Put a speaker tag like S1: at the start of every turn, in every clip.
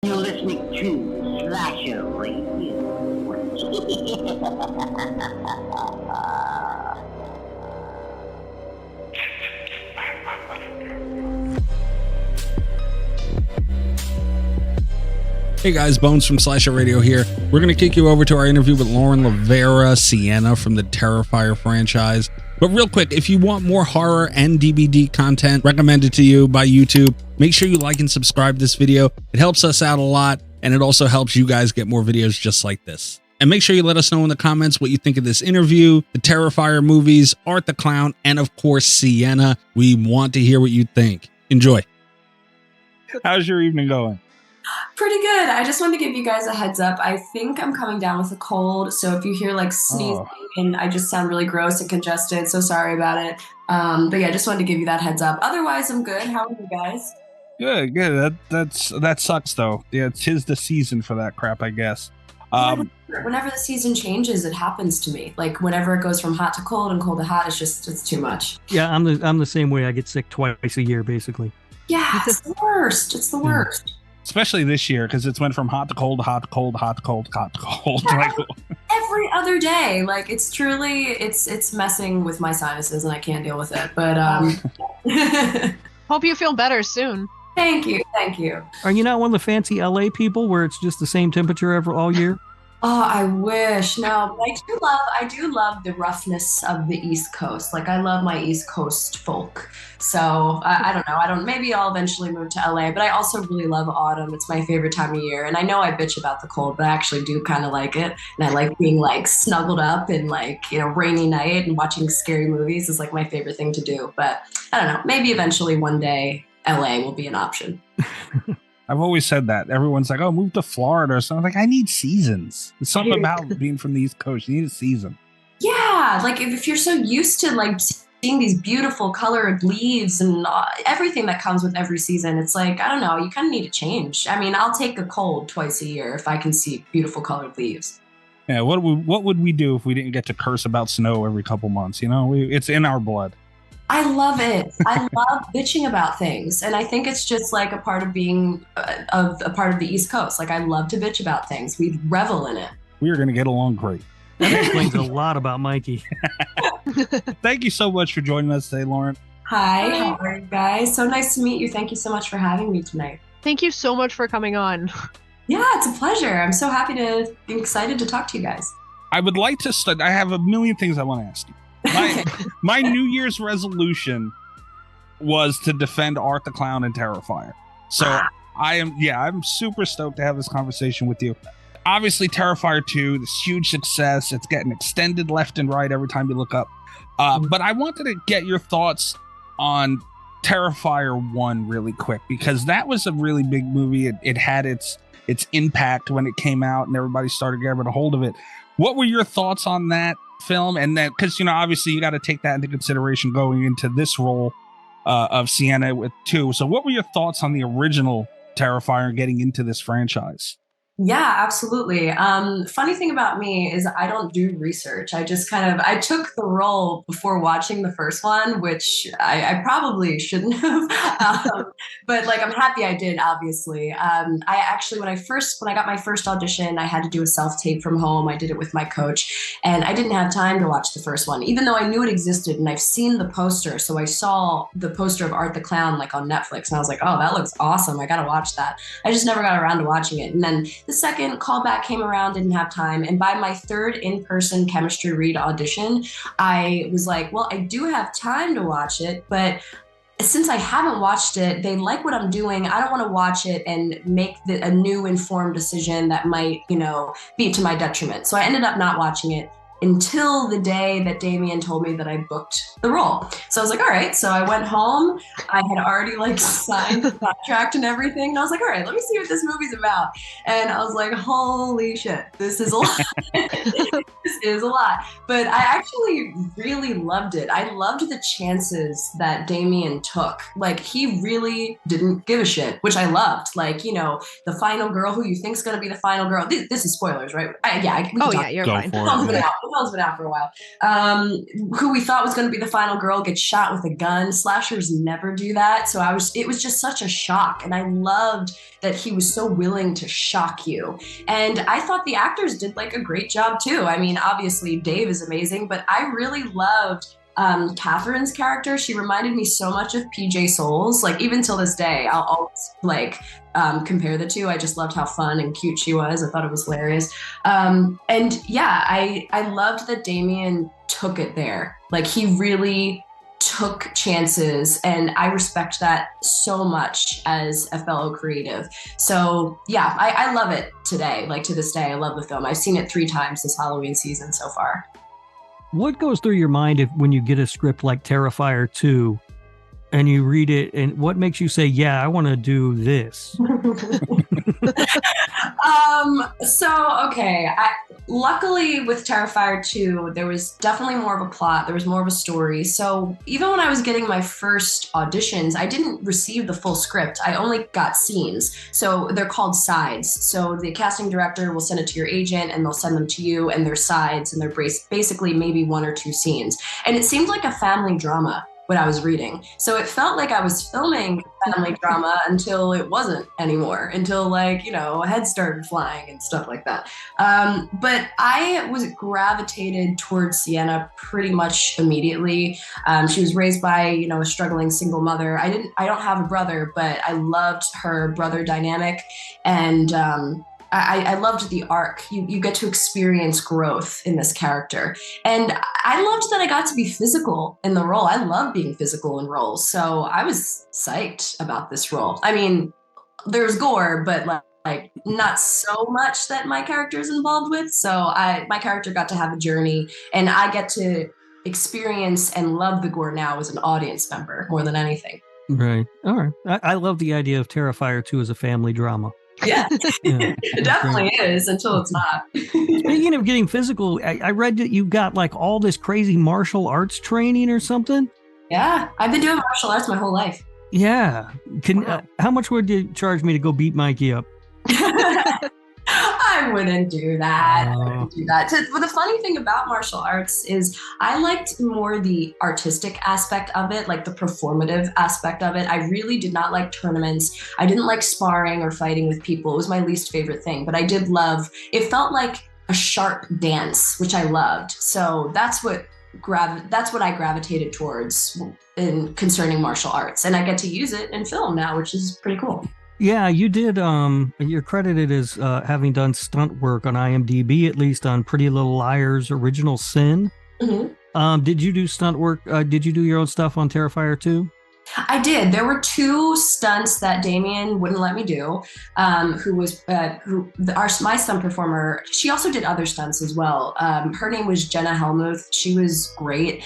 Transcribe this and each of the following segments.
S1: You're listening to Slasher Radio.
S2: Hey guys, Bones from Slasher Radio here. We're going to kick you over to our interview with LaVera, Sienna from the Terrifier franchise. But real quick, if you want more horror and DVD content recommended to you by YouTube, make sure you like and subscribe this video. It helps us out a lot, and it also helps you guys get more videos just like this. And make sure you let us know in the comments what you think of this interview, the Terrifier movies, Art the Clown, and of course, Sienna. We want to hear what you think. Enjoy. How's your evening going?
S3: Pretty good. I just wanted to give you guys a heads up. I think I'm coming down with a cold, so if you hear like sneezing and I just sound really gross and congested, so sorry about it. But yeah, I just wanted to give you that heads up. Otherwise, I'm good. How are you guys?
S2: Good. That sucks though. Yeah, it's 'tis the season for that crap, I guess.
S3: Whenever the season changes, it happens to me. Like whenever it goes from hot to cold and cold to hot, it's too much.
S4: Yeah, I'm the same way. I get sick twice a year, basically.
S3: Yeah, it's the worst. It's the worst.
S2: Especially this year, because it's went from hot to cold, hot to cold, hot to cold, hot to cold.
S3: Yeah, every other day. Like it's truly, it's messing with my sinuses and I can't deal with it. But
S5: hope you feel better soon.
S3: Thank you.
S4: Are you not one of the fancy LA people where it's just the same temperature all year?
S3: Oh, I wish. No, but I do love the roughness of the East Coast. Like I love my East Coast folk. So I don't know. Maybe I'll eventually move to LA, but I also really love autumn. It's my favorite time of year. And I know I bitch about the cold, but I actually do kind of like it. And I like being like snuggled up and like, rainy night and watching scary movies is like my favorite thing to do. But I don't know. Maybe eventually one day LA will be an option.
S2: I've always said that. Everyone's like, oh, move to Florida or something. Like, I need seasons. There's something about being from the East Coast. You need a season.
S3: Yeah. Like if you're so used to like seeing these beautiful colored leaves and everything that comes with every season, it's like, I don't know, you kind of need to change. I mean, I'll take a cold twice a year if I can see beautiful colored leaves.
S2: Yeah. What would we do if we didn't get to curse about snow every couple months? It's in our blood.
S3: I love it. I love bitching about things. And I think it's just like a part of being a part of the East Coast. Like I love to bitch about things. We revel in it.
S2: We are going to get along great.
S4: That explains a lot about Mikey.
S2: Thank you so much for joining us today, Lauren.
S3: Hi, how are you guys? So nice to meet you. Thank you so much for having me tonight.
S5: Thank you so much for coming on.
S3: Yeah, it's a pleasure. I'm so happy to be excited to talk to you guys.
S2: I would like to I have a million things I want to ask you. My New Year's resolution was to defend Art the Clown and Terrifier. So I'm super stoked to have this conversation with you. Obviously, Terrifier 2, this huge success. It's getting extended left and right every time you look up. But I wanted to get your thoughts on Terrifier 1 really quick, because that was a really big movie. It had its impact when it came out and everybody started grabbing a hold of it. What were your thoughts on that film? And then, because obviously you got to take that into consideration going into this role of Sienna with 2. So what were your thoughts on the original Terrifier and getting into this franchise?
S3: Yeah, absolutely. Funny thing about me is I don't do research. I just I took the role before watching the first one, which I probably shouldn't have. But like, I'm happy I did, obviously. I actually, when I got my first audition, I had to do a self-tape from home. I did it with my coach and I didn't have time to watch the first one, even though I knew it existed and I've seen the poster. So I saw the poster of Art the Clown like on Netflix and I was like, oh, that looks awesome. I got to watch that. I just never got around to watching it. And then the second callback came around, didn't have time. And by my third in-person chemistry read audition, I was like, well, I do have time to watch it, but since I haven't watched it, they like what I'm doing. I don't want to watch it and make a new informed decision that might, be to my detriment. So I ended up not watching it until the day that Damien told me that I booked the role. So I was like, all right. So I went home. I had already signed the contract and everything. And I was like, all right, let me see what this movie's about. And I was like, holy shit, this is a lot. This is a lot. But I actually really loved it. I loved the chances that Damien took. Like, he really didn't give a shit, which I loved. The final girl who you think's going to be the final girl. This is spoilers, right?
S5: Yeah, you're fine.
S3: I'll give it out. Will's been out for a while. Who we thought was going to be the final girl gets shot with a gun. Slashers never do that. So it was just such a shock. And I loved that he was so willing to shock you. And I thought the actors did like a great job too. I mean, obviously Dave is amazing, but I really loved Catherine's character. She reminded me so much of PJ Souls. Like even till this day, I'll always like compare the two. I just loved how fun and cute she was. I thought it was hilarious. And yeah, I loved that Damien took it there. Like he really took chances, and I respect that so much as a fellow creative. So yeah, I love it today. Like to this day, I love the film. I've seen it 3 times this Halloween season so far.
S4: What goes through your mind when you get a script like Terrifier 2 and you read it, and what makes you say, yeah, I want to do this?
S3: Okay. Luckily with Terrifier 2, there was definitely more of a plot. There was more of a story. So even when I was getting my first auditions, I didn't receive the full script. I only got scenes. So they're called sides. So the casting director will send it to your agent and they'll send them to you, and they're sides, and they're basically maybe 1 or 2 scenes. And it seemed like a family drama what I was reading. So it felt like I was filming family drama until it wasn't anymore, until like, heads started flying and stuff like that. But I was gravitated towards Sienna pretty much immediately. She was raised by, a struggling single mother. I don't have a brother, but I loved her brother dynamic. And, I loved the arc. You get to experience growth in this character. And I loved that I got to be physical in the role. I love being physical in roles. So I was psyched about this role. I mean, there's gore, but like not so much that my character is involved with. So my character got to have a journey, and I get to experience and love the gore now as an audience member more than anything.
S4: Right. All right. I love the idea of Terrifier 2 as a family drama.
S3: Yeah,
S4: Yeah,
S3: it definitely is until it's not.
S4: Speaking of getting physical, I read that you got like all this crazy martial arts training or something.
S3: Yeah, I've been doing martial arts my whole life.
S4: Yeah. How much would you charge me to go beat Mikey up?
S3: I wouldn't do that. I wouldn't do that. But the funny thing about martial arts is I liked more the artistic aspect of it, like the performative aspect of it. I really did not like tournaments. I didn't like sparring or fighting with people. It was my least favorite thing. But I did love, it felt like a sharp dance, which I loved. So that's what I gravitated towards in concerning martial arts. And I get to use it in film now, which is pretty cool.
S4: Yeah, you did. You're credited as having done stunt work on IMDb, at least on Pretty Little Liars' Original Sin. Mm-hmm. Did you do stunt work? Did you do your own stuff on Terrifier 2?
S3: I did. There were 2 stunts that Damien wouldn't let me do. My stunt performer, she also did other stunts as well. Her name was Jenna Helmuth. She was great.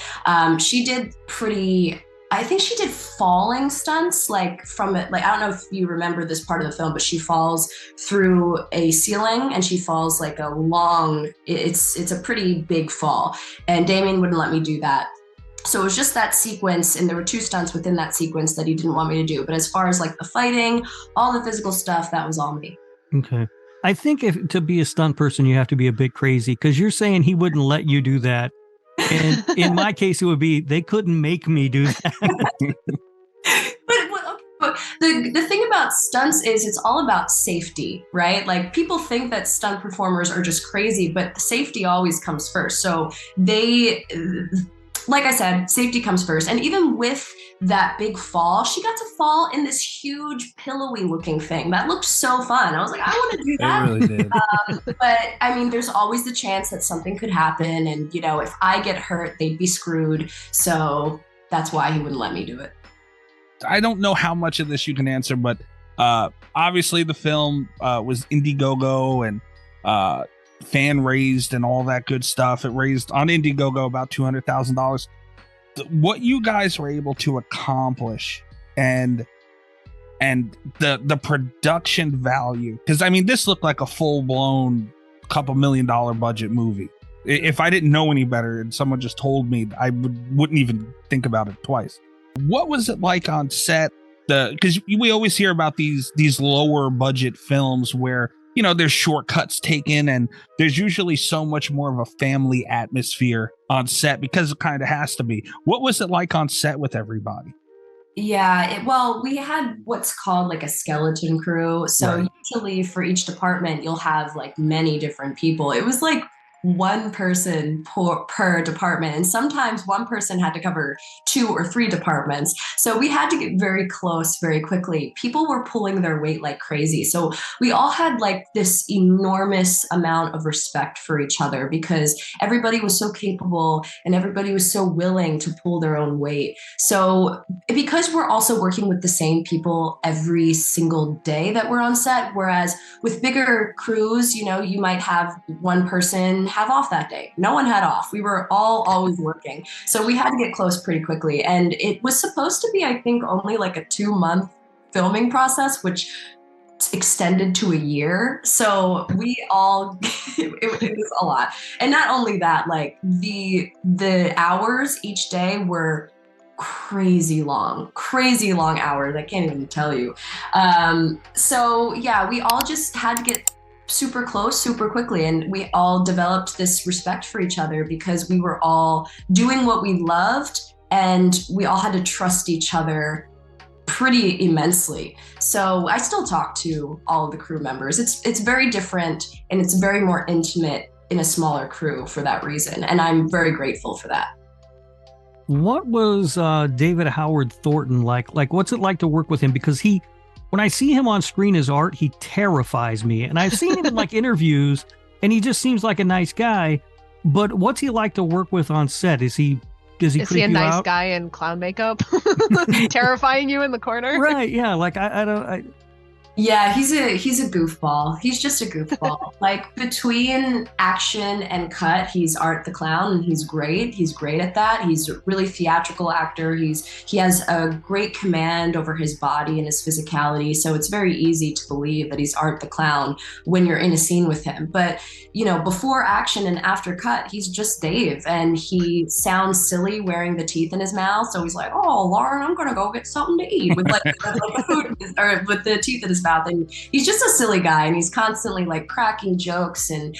S3: She did I think she did falling stunts, I don't know if you remember this part of the film, but she falls through a ceiling and she falls like a long, it's a pretty big fall. And Damien wouldn't let me do that. So it was just that sequence, and there were 2 stunts within that sequence that he didn't want me to do. But as far as like the fighting, all the physical stuff, that was all me.
S4: Okay. I think to be a stunt person, you have to be a bit crazy, because you're saying he wouldn't let you do that. And in my case, it would be they couldn't make me do that.
S3: But the thing about stunts is it's all about safety, right? Like people think that stunt performers are just crazy, but safety always comes first. So like I said, safety comes first. And even with that big fall, she got to fall in this huge pillowy looking thing. That looked so fun. I was like, I want to do that.
S2: It really did.
S3: But I mean, there's always the chance that something could happen. And, if I get hurt, they'd be screwed. So that's why he wouldn't let me do it.
S2: I don't know how much of this you can answer, but obviously the film was Indiegogo and fan raised and all that good stuff. It raised on Indiegogo about $200,000. What you guys were able to accomplish and the production value, because I mean this looked like a full-blown couple $1 million budget movie. If I didn't know any better and someone just told me, I wouldn't even think about it twice. What was it like on set? Because we always hear about these lower budget films where there's shortcuts taken, and there's usually so much more of a family atmosphere on set because it kind of has to be. What was it like on set with everybody?
S3: Yeah, well, we had what's called like a skeleton crew. So
S2: Right.
S3: usually for each department, you'll have like many different people. It was like one person per department. And sometimes one person had to cover 2 or 3 departments. So we had to get very close very quickly. People were pulling their weight like crazy. So we all had like this enormous amount of respect for each other because everybody was so capable and everybody was so willing to pull their own weight. So because we're also working with the same people every single day that we're on set, whereas with bigger crews, you might have one person have off that day. No one had off. We were all always working. So we had to get close pretty quickly. And it was supposed to be, I think, only like a 2-month filming process, which extended to a year. So we all, it was a lot. And not only that, like the hours each day were crazy long hours. I can't even tell you. So yeah, we all just had to get super close super quickly, and we all developed this respect for each other because we were all doing what we loved, and we all had to trust each other pretty immensely. So I still talk to all of the crew members. It's very different, and it's very more intimate in a smaller crew for that reason, and I'm very grateful for that.
S4: What was David Howard Thornton like? Like, what's it like to work with him? Because when I see him on screen as art, he terrifies me. And I've seen him in like interviews, and he just seems like a nice guy. But what's he like to work with on set? Does he
S5: Is
S4: creep
S5: he a
S4: you
S5: nice
S4: out?
S5: guy in clown makeup, terrifying you in the corner?
S4: Right? Yeah. Like I don't.
S3: Yeah, he's a goofball. He's just a goofball. Like between action and cut, he's Art the Clown, and he's great. He's great at that. He's a really theatrical actor. He has a great command over his body and his physicality. So it's very easy to believe that he's Art the Clown when you're in a scene with him. But before action and after cut, he's just Dave, and he sounds silly wearing the teeth in his mouth. So he's like, "Oh, Lauren, I'm gonna go get something to eat," with like food or with the teeth in his mouth. And he's just a silly guy, and he's constantly like cracking jokes, and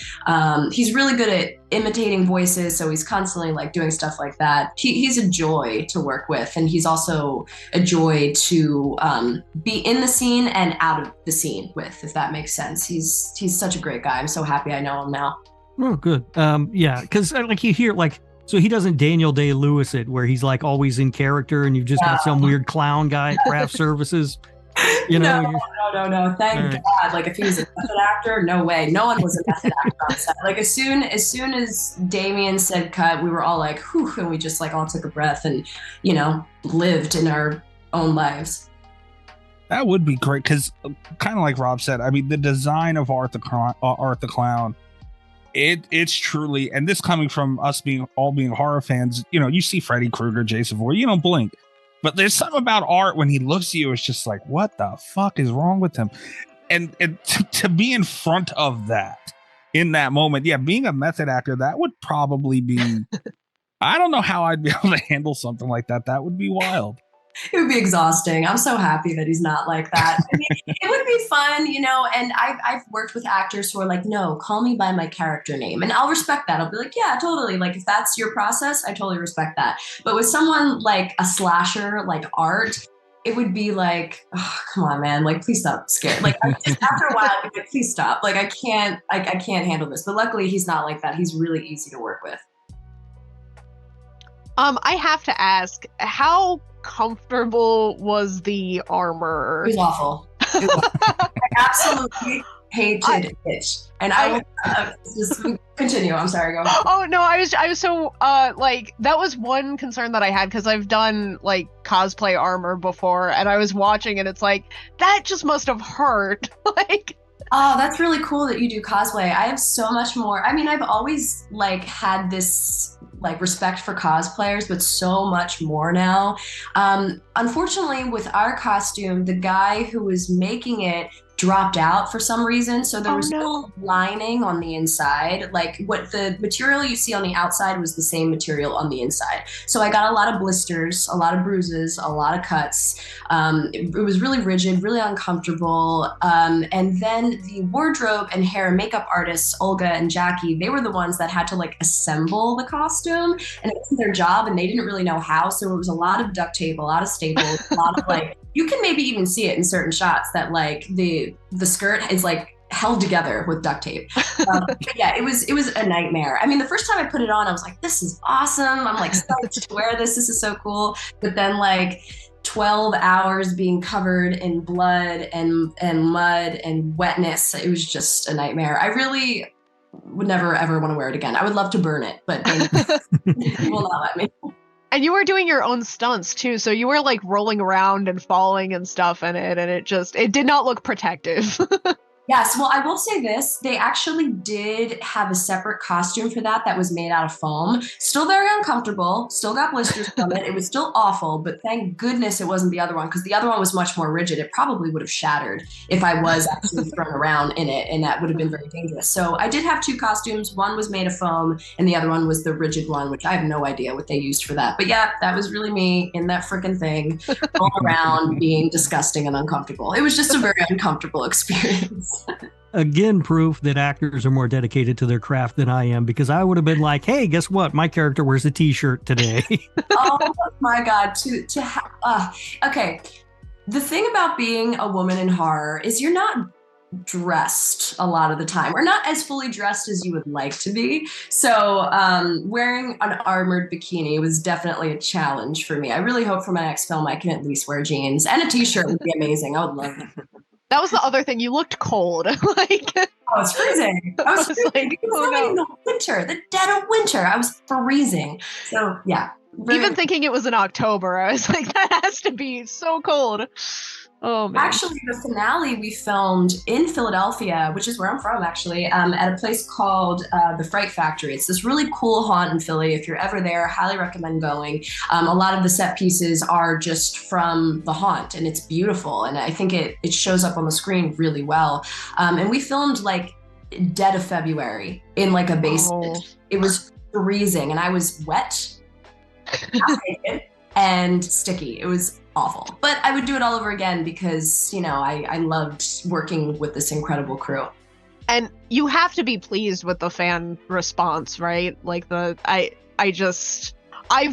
S3: he's really good at imitating voices, so he's constantly like doing stuff like that. He's a joy to work with, and he's also a joy to be in the scene and out of the scene with, if that makes sense. He's such a great guy. I'm so happy I know him now.
S4: Oh, good. Yeah, because like you hear like. So he doesn't Daniel Day-Lewis it, where he's like always in character, and you've just got some weird clown guy at craft services.
S3: No. Thank God. Like if he was a method actor, no way. No one was a method actor on set. Like as soon as Damien said cut, we were all like, whew, and we just like all took a breath and, lived in our own lives.
S2: That would be great because, kind of like Rob said, I mean, the design of Art the Clown, it's truly, and this coming from us being horror fans, you see Freddy Krueger, Jason Voorhees, you don't blink. But there's something about Art when he looks at you, it's just like, what the fuck is wrong with him? And to be in front of that in that moment, yeah, being a method actor, that would probably be, I don't know how I'd be able to handle something like that. That would be wild.
S3: It would be exhausting. I'm so happy that he's not like that. I mean, it would be fun, and I've worked with actors who are like, no, call me by my character name. And I'll respect that. I'll be like, yeah, totally. Like if that's your process, I totally respect that. But with someone like a slasher, like Art, it would be like, oh, come on, man. Like, please stop scared. Like after a while, I'd be like, please stop. Like I can't handle this. But luckily he's not like that. He's really easy to work with.
S5: I have to ask, how comfortable was the armor?
S3: It was awful. I absolutely hated it. And I will just continue. I'm sorry. Go ahead.
S5: Oh no, I was so like that was one concern that I had because I've done like cosplay armor before, and I was watching and it's like that just must have hurt. Like,
S3: oh, that's really cool that you do cosplay. I have so much more. I mean, I've always like had this like respect for cosplayers, but so much more now. Unfortunately, with our costume, the guy who was making it dropped out for some reason. So there
S5: Oh,
S3: was no lining on the inside. Like what the material you see on the outside was the same material on the inside. So I got a lot of blisters, a lot of bruises, a lot of cuts. It was really rigid, really uncomfortable. And then the wardrobe and hair and makeup artists, Olga and Jackie, they were the ones that had to like assemble the costume, and it wasn't their job and they didn't really know how. So it was a lot of duct tape, a lot of staples, a lot of like, you can maybe even see it in certain shots that like the skirt is like held together with duct tape. But yeah, it was a nightmare. I mean, the first time I put it on, I was like, this is awesome. I'm like stoked to wear this. This is so cool. But then like 12 hours being covered in blood and mud and wetness, it was just a nightmare. I really would never ever want to wear it again. I would love to burn it, but they will not let me.
S5: And you were doing your own stunts too, so you were like rolling around and falling and stuff in it, and it did not look protective.
S3: Yes, well, I will say this. They actually did have a separate costume for that was made out of foam. Still very uncomfortable, still got blisters from it. It was still awful, but thank goodness it wasn't the other one, because the other one was much more rigid. It probably would have shattered if I was actually thrown around in it, and that would have been very dangerous. So I did have two costumes. One was made of foam, and the other one was the rigid one, which I have no idea what they used for that. But yeah, that was really me in that freaking thing, rolling around, being disgusting and uncomfortable. It was just a very uncomfortable experience.
S4: Again, proof that actors are more dedicated to their craft than I am, because I would have been like, hey, guess what? My character wears a t-shirt today.
S3: Oh my God. Okay. The thing about being a woman in horror is you're not dressed a lot of the time, or not as fully dressed as you would like to be. So wearing an armored bikini was definitely a challenge for me. I really hope for my next film I can at least wear jeans, and a t-shirt would be amazing. I would love that.
S5: That was the other thing. You looked cold. Like,
S3: I was freezing. I was freezing.
S5: like,
S3: It was in the winter, the dead of winter. I was freezing. So yeah.
S5: Even thinking it was in October, I was like, that has to be so cold. Oh man.
S3: Actually, the finale we filmed in Philadelphia, which is where I'm from, actually, at a place called the Fright Factory. It's this really cool haunt in Philly. If you're ever there, highly recommend going. A lot of the set pieces are just from the haunt, and it's beautiful. And I think it shows up on the screen really well. And we filmed like dead of February in like a basement.
S5: Oh.
S3: It was freezing, and I was wet, half naked, and sticky. It was awful, but I would do it all over again because, you know, I loved working with this incredible crew.
S5: And you have to be pleased with the fan response, right? Like I've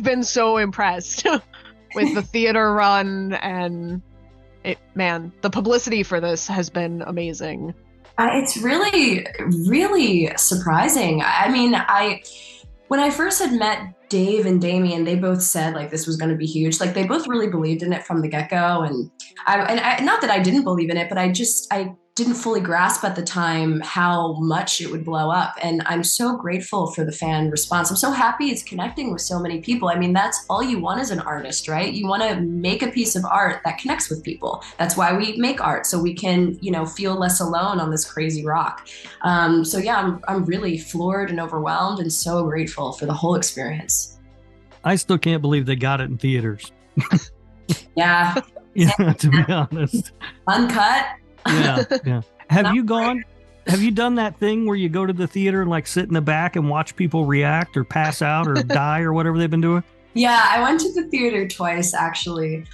S5: been so impressed with the theater run, and the publicity for this has been amazing.
S3: It's really, really surprising. I mean, when I first had met Dave and Damien, they both said like this was going to be huge. Like they both really believed in it from the get-go. And I not that I didn't believe in it, but I didn't fully grasp at the time how much it would blow up. And I'm so grateful for the fan response. I'm so happy it's connecting with so many people. I mean, that's all you want as an artist, right? You want to make a piece of art that connects with people. That's why we make art, so we can, you know, feel less alone on this crazy rock. So yeah, I'm really floored and overwhelmed and so grateful for the whole experience.
S4: I still can't believe they got it in theaters.
S3: Yeah.
S4: Yeah, to be honest.
S3: Uncut.
S4: Yeah. Have you done that thing where you go to the theater and like sit in the back and watch people react or pass out or die or whatever they've been doing?
S3: Yeah, I went to the theater twice, actually.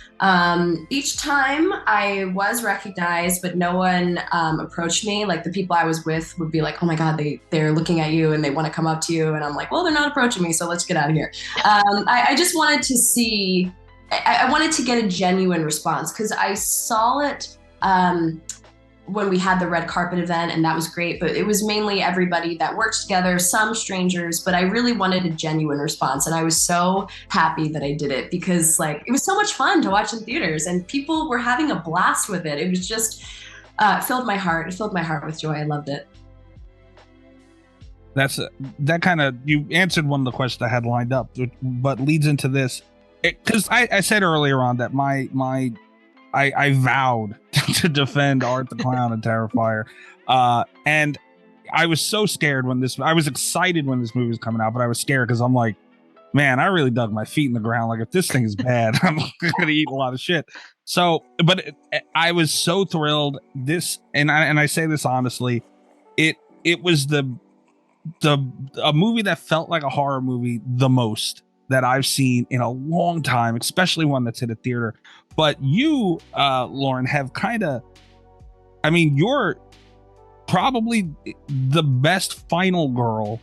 S3: Each time I was recognized, but no one approached me. Like the people I was with would be like, oh my God, they're looking at you and they want to come up to you. And I'm like, well, they're not approaching me, so let's get out of here. I just wanted to see, I wanted to get a genuine response, because I saw it when we had the red carpet event, and that was great, but it was mainly everybody that worked together, some strangers, but I really wanted a genuine response. And I was so happy that I did it, because like it was so much fun to watch in theaters and people were having a blast with it. It was just it filled my heart with joy. I loved it.
S2: That kind of, you answered one of the questions I had lined up, but leads into this, because I said earlier on that I vowed to defend Art the Clown and Terrifier. And I was so scared I was excited when this movie was coming out, but I was scared because I'm like, man, I really dug my feet in the ground. Like if this thing is bad, I'm going to eat a lot of shit. So, but I was so thrilled. This, and I say this honestly, it was a movie that felt like a horror movie the most that I've seen in a long time, especially one that's hit a theater. But you, Lauren, have kind of, I mean, you're probably the best final girl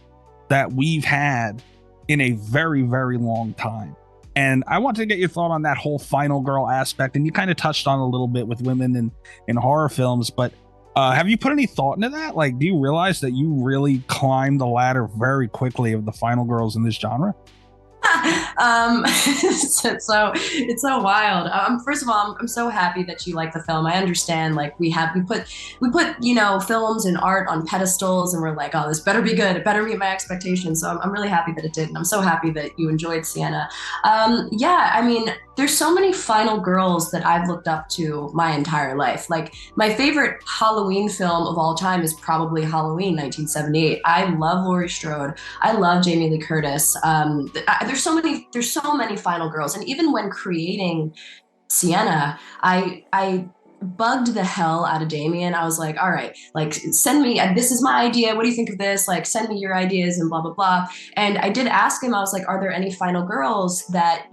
S2: that we've had in a very, very long time. And I want to get your thought on that whole final girl aspect. And you kind of touched on a little bit with women in horror films, but have you put any thought into that? Like, do you realize that you really climbed the ladder very quickly of the final girls in this genre?
S3: It's so wild. First of all, I'm so happy that you like the film. I understand, like, we put films and art on pedestals, and we're like, oh, this better be good, it better meet my expectations. So I'm really happy that it did, and I'm so happy that you enjoyed Sienna. Yeah, I mean, there's so many final girls that I've looked up to my entire life. Like, my favorite Halloween film of all time is probably Halloween 1978. I love Laurie Strode. I love Jamie Lee Curtis. There's so many final girls. And even when creating Sienna, I bugged the hell out of Damien. I was like, all right, like, send me, this is my idea. What do you think of this? Like, send me your ideas and blah, blah, blah. And I did ask him, I was like, are there any final girls that,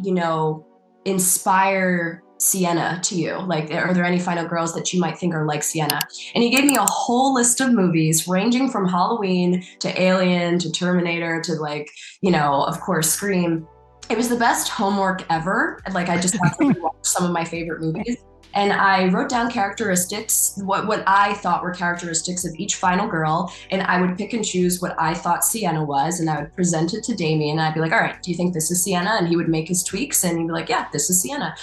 S3: inspire Sienna to you? Like, are there any final girls that you might think are like Sienna? And he gave me a whole list of movies ranging from Halloween to Alien to Terminator to, like, of course, Scream. It was the best homework ever. Like, I just have to watch some of my favorite movies. And I wrote down characteristics, what I thought were characteristics of each final girl, and I would pick and choose what I thought Sienna was, and I would present it to Damien, and I'd be like, all right, do you think this is Sienna? And he would make his tweaks, and he'd be like, yeah, this is Sienna.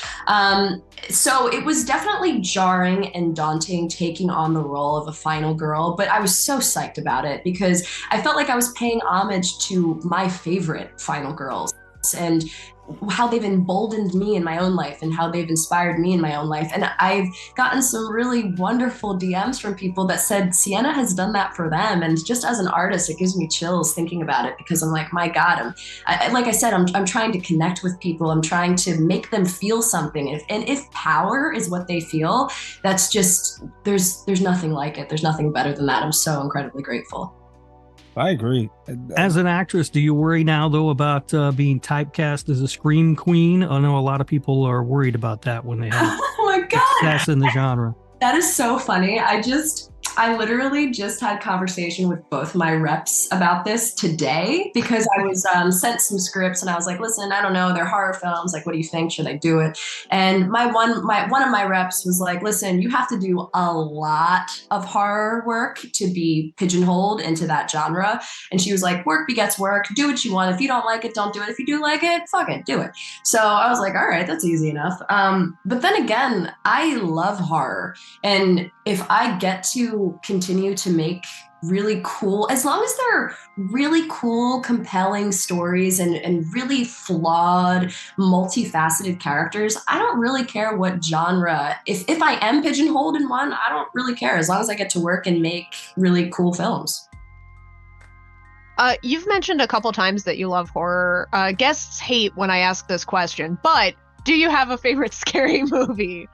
S3: So it was definitely jarring and daunting taking on the role of a final girl, but I was so psyched about it because I felt like I was paying homage to my favorite final girls and how they've emboldened me in my own life and how they've inspired me in my own life. And I've gotten some really wonderful DMs from people that said Sienna has done that for them. And just as an artist, it gives me chills thinking about it because I'm like, my God, like I said, I'm trying to connect with people. I'm trying to make them feel something. If power is what they feel, that's just, there's nothing like it. There's nothing better than that. I'm so incredibly grateful.
S2: I agree.
S4: As an actress, do you worry now, though, about being typecast as a scream queen? I know a lot of people are worried about that when they have
S3: oh my God.
S4: success in the genre.
S3: That is so funny. I literally just had conversation with both my reps about this today because I was sent some scripts and I was like, listen, I don't know, they're horror films. Like, what do you think? Should I do it? And one of my reps was like, listen, you have to do a lot of horror work to be pigeonholed into that genre. And she was like, work begets work. Do what you want. If you don't like it, don't do it. If you do like it, fuck it, do it. So I was like, all right, that's easy enough. But then again, I love horror. And if I get to continue to make really cool, as long as they're really cool, compelling stories and really flawed, multifaceted characters, I don't really care what genre. If I am pigeonholed in one, I don't really care as long as I get to work and make really cool films.
S5: You've mentioned a couple times that you love horror. Guests hate when I ask this question, but do you have a favorite scary movie?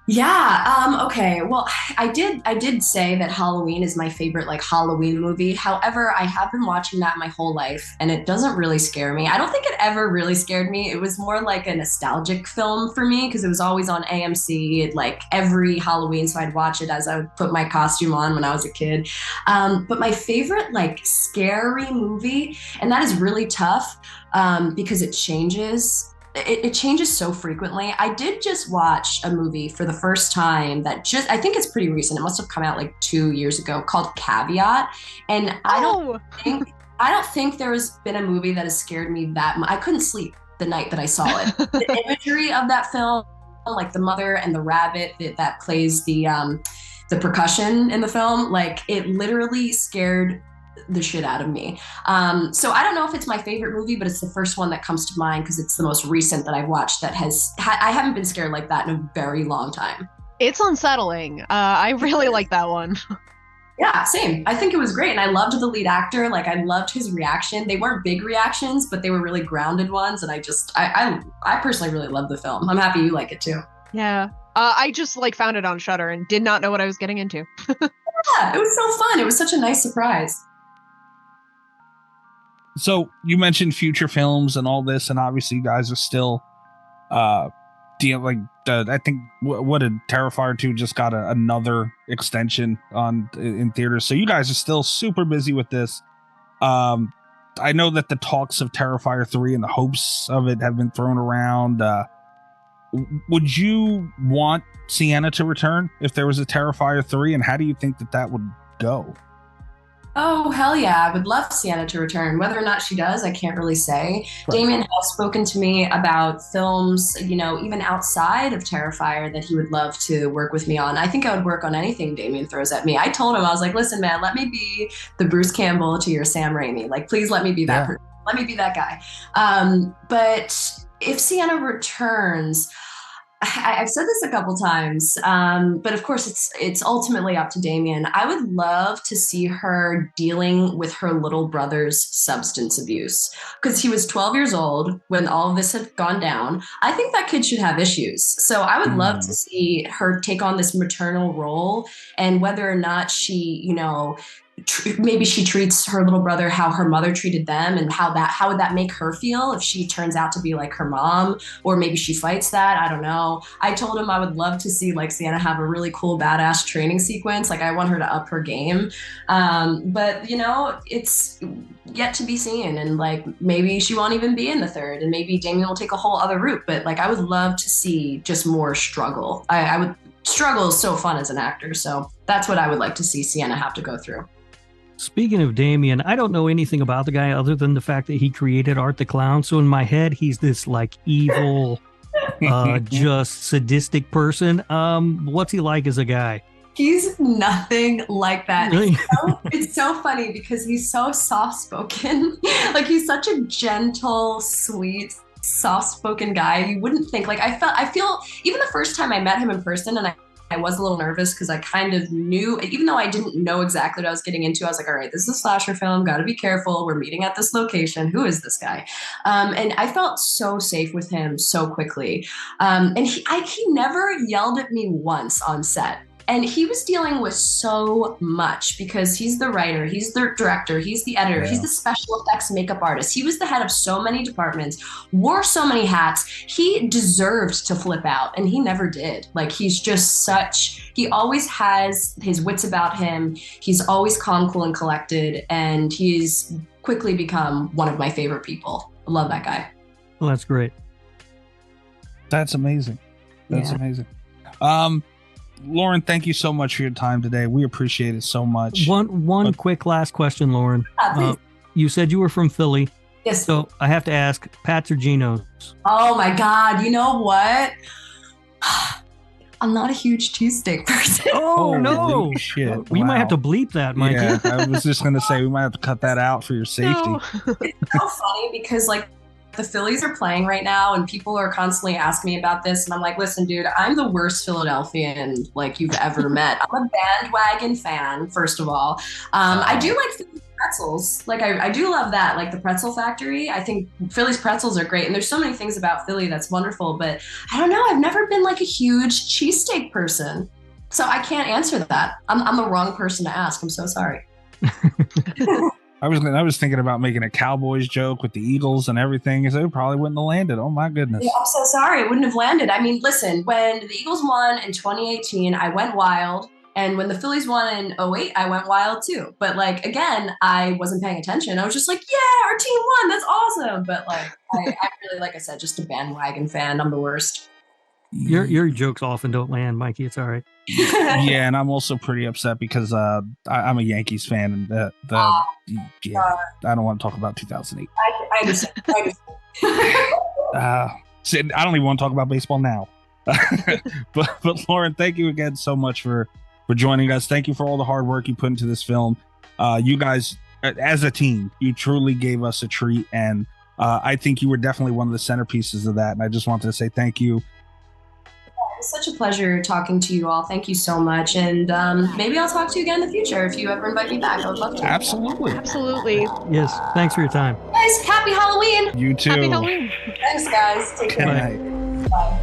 S3: Yeah. Okay. Well, I did say that Halloween is my favorite, like, Halloween movie. However, I have been watching that my whole life and it doesn't really scare me. I don't think it ever really scared me. It was more like a nostalgic film for me because it was always on AMC like every Halloween. So I'd watch it as I would put my costume on when I was a kid. But my favorite, like, scary movie, and that is really tough because it changes. It changes so frequently. I did just watch a movie for the first time I think it's pretty recent. It must have come out like 2 years ago, called Caveat. And I don't think there's been a movie that has scared me that much. I couldn't sleep the night that I saw it. The imagery of that film, like the mother and the rabbit that plays the percussion in the film, like, it literally scared the shit out of me. So I don't know if it's my favorite movie, but it's the first one that comes to mind because it's the most recent that I've watched that I haven't been scared like that in a very long time.
S5: It's unsettling. I really like that one.
S3: Yeah, same. I think it was great. And I loved the lead actor. Like, I loved his reaction. They weren't big reactions, but they were really grounded ones. And I personally really love the film. I'm happy you like it too.
S5: Yeah. I just like found it on Shudder and did not know what I was getting into.
S3: Yeah, it was so fun. It was such a nice surprise.
S2: So you mentioned future films and all this, and obviously you guys are still I think what did Terrifier 2 just got another extension in theaters. So you guys are still super busy with this. I know that the talks of Terrifier 3 and the hopes of it have been thrown around. Would you want Sienna to return if there was a Terrifier 3, and how do you think that would go?
S3: Oh, hell yeah. I would love Sienna to return. Whether or not she does, I can't really say. Right. Damien has spoken to me about films, even outside of Terrifier that he would love to work with me on. I think I would work on anything Damien throws at me. I told him, I was like, listen, man, let me be the Bruce Campbell to your Sam Raimi. Like, please let me be that person. Let me be that guy. But if Sienna returns, I've said this a couple times, but of course it's ultimately up to Damien. I would love to see her dealing with her little brother's substance abuse, because he was 12 years old when all of this had gone down. I think that kid should have issues. So I would love to see her take on this maternal role, and whether or not she, maybe she treats her little brother how her mother treated them, and how would that make her feel if she turns out to be like her mom, or maybe she fights that. I don't know. I told him I would love to see like Sienna have a really cool badass training sequence. Like I want her to up her game. But it's yet to be seen, and like maybe she won't even be in the third, and maybe Damien will take a whole other route. But like I would love to see just more struggle. Struggle is so fun as an actor, so that's what I would like to see Sienna have to go through.
S4: Speaking of Damien, I don't know anything about the guy other than the fact that he created Art the Clown. So in my head, he's this like evil, just sadistic person. What's he like as a guy?
S3: He's nothing like that.
S4: Really?
S3: It's so funny because he's so soft-spoken. Like he's such a gentle, sweet, soft-spoken guy. You wouldn't think, like I feel even the first time I met him in person, and I was a little nervous because I kind of knew, even though I didn't know exactly what I was getting into, I was like, all right, this is a slasher film, got to be careful. We're meeting at this location. Who is this guy? And I felt so safe with him so quickly. And he never yelled at me once on set. And he was dealing with so much because he's the writer, he's the director, he's the editor, he's the special effects makeup artist. He was the head of so many departments, wore so many hats. He deserved to flip out, and he never did. Like he's just he always has his wits about him. He's always calm, cool, and collected, and he's quickly become one of my favorite people. I love that guy.
S4: Well, that's great.
S2: That's amazing. That's amazing. Lauren, thank you so much for your time today. We appreciate it so much.
S4: One quick last question, Lauren. You said you were from Philly.
S3: Yes.
S4: So I have to ask, Pat's or Geno's?
S3: Oh my God. You know what? I'm not a huge cheesesteak person.
S4: Oh, no.
S2: Shit.
S4: We might have to bleep that, Mikey.
S2: Yeah, I was just going to say, we might have to cut that out for your safety.
S5: No.
S3: It's so funny because like, the Phillies are playing right now, and people are constantly asking me about this. And I'm like, listen, dude, I'm the worst Philadelphian like you've ever met. I'm a bandwagon fan, first of all. I do like Philly pretzels. Like I do love that, like the pretzel factory. I think Philly's pretzels are great. And there's so many things about Philly that's wonderful. But I don't know. I've never been like a huge cheesesteak person. So I can't answer that. I'm the wrong person to ask. I'm so sorry.
S2: I was thinking about making a Cowboys joke with the Eagles and everything, so it probably wouldn't have landed. Oh my goodness.
S3: Yeah, I'm so sorry. It wouldn't have landed. I mean, listen, when the Eagles won in 2018, I went wild. And when the Phillies won in 2008, I went wild too. But like, again, I wasn't paying attention. I was just like, yeah, our team won. That's awesome. But like, I really, like I said, just a bandwagon fan. I'm the worst.
S4: Your jokes often don't land, Mikey. It's all right.
S2: Yeah, and I'm also pretty upset because I'm a Yankees fan, and I don't want to talk about 2008.
S3: I understand.
S2: I don't even want to talk about baseball now. but Lauren, thank you again so much for joining us. Thank you for all the hard work you put into this film. You guys, as a team, you truly gave us a treat, and I think you were definitely one of the centerpieces of that. And I just wanted to say thank you.
S3: It's such a pleasure talking to you all. Thank you so much. And maybe I'll talk to you again in the future if you ever invite me back. I would love to.
S2: Absolutely.
S4: Yes. Thanks for your time.
S3: Guys, happy Halloween.
S2: You too.
S5: Happy Halloween.
S3: Thanks, guys. Take care.
S2: Good night.
S3: Bye.